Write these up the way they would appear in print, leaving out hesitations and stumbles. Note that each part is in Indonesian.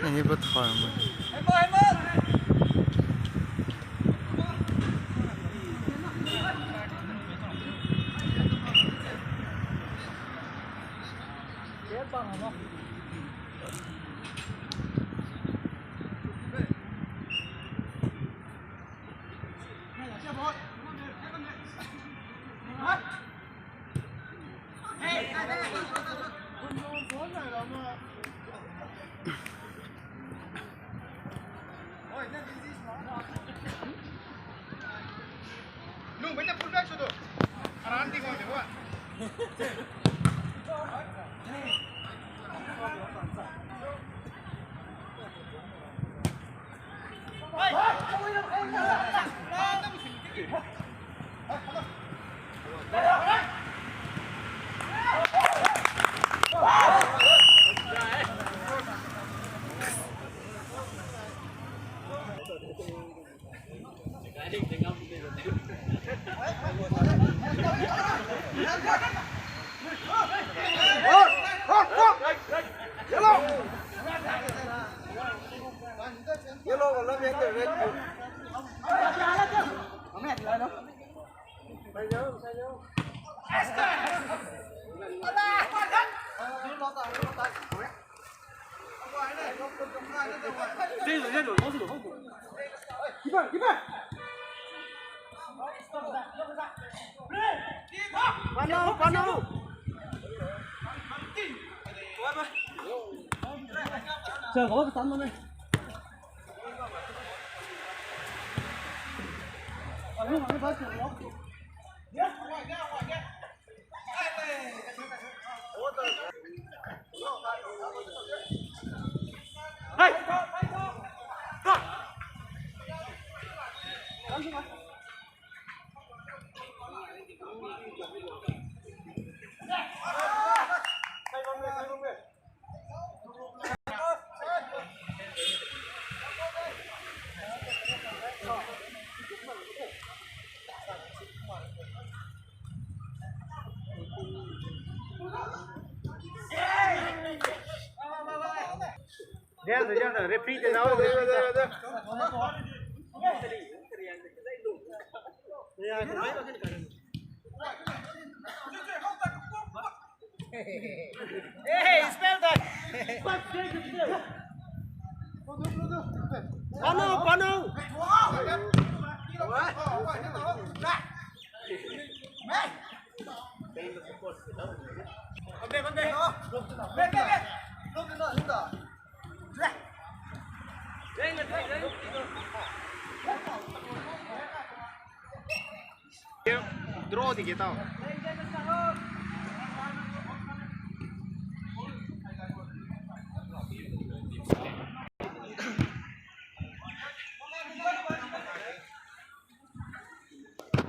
อันนี้ปะทอนมันNung banyak fullback sudah. Aranti kau dewa. Yellow còn lớp cái red. Có mẹ rồi đó. Phải nhớ. Đây rồi, có sự không? Keeper. Quan đâu. Chờ có cái tấm luôn đây. There, repeat it now. Hey, spell that. Pano. Draw dikit tau.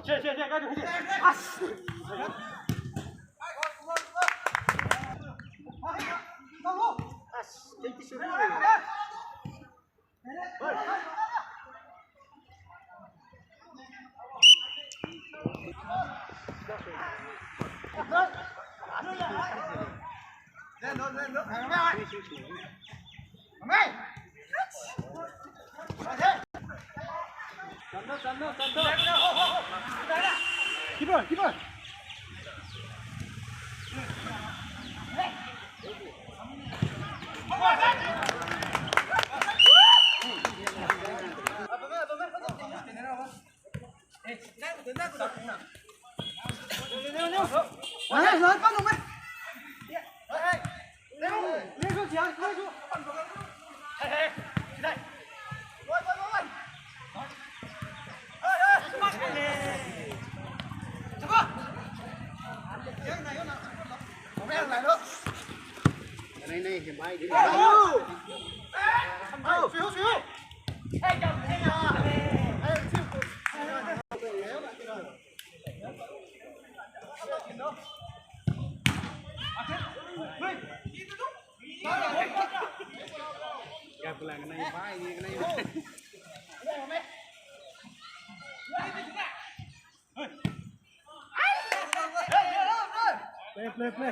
Cek, kan. As. Jadi suruh. Keeper. Này thì bay đi. Phiếu. Gặp là cái này bay như cái này. Play.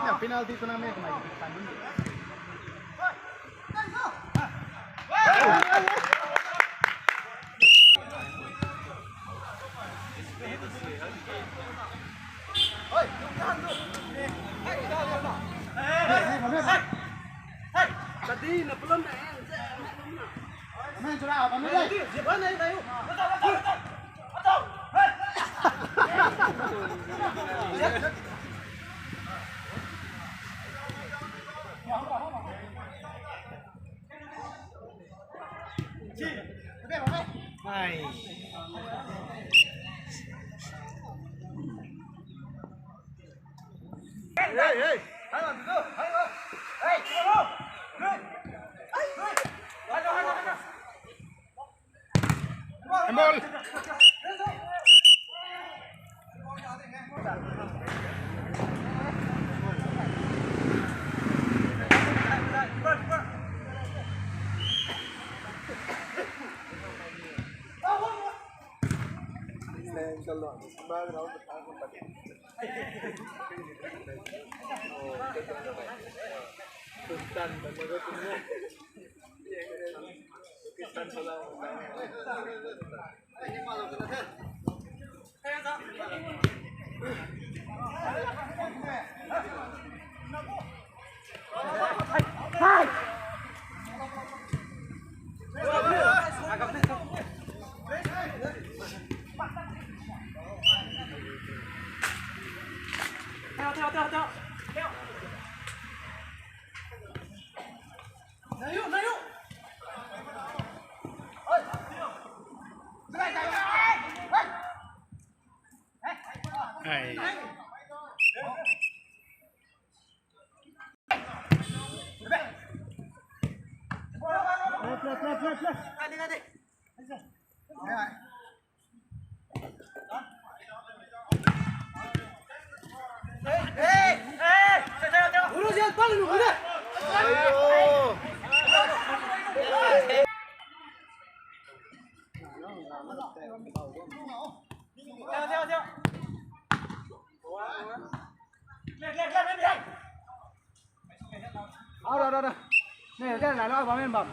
Yang penalti itu namanya kemarin tanding. Tadi na belum na. Main sudah apa nih? Siapa na tayo? Hai. Hey. Embol. Theo. Nayo. Hai. Adik. Urus yang paling dulu, udah. Ayo. Theo. Udah. Nih, dia lalu apa main, Bang?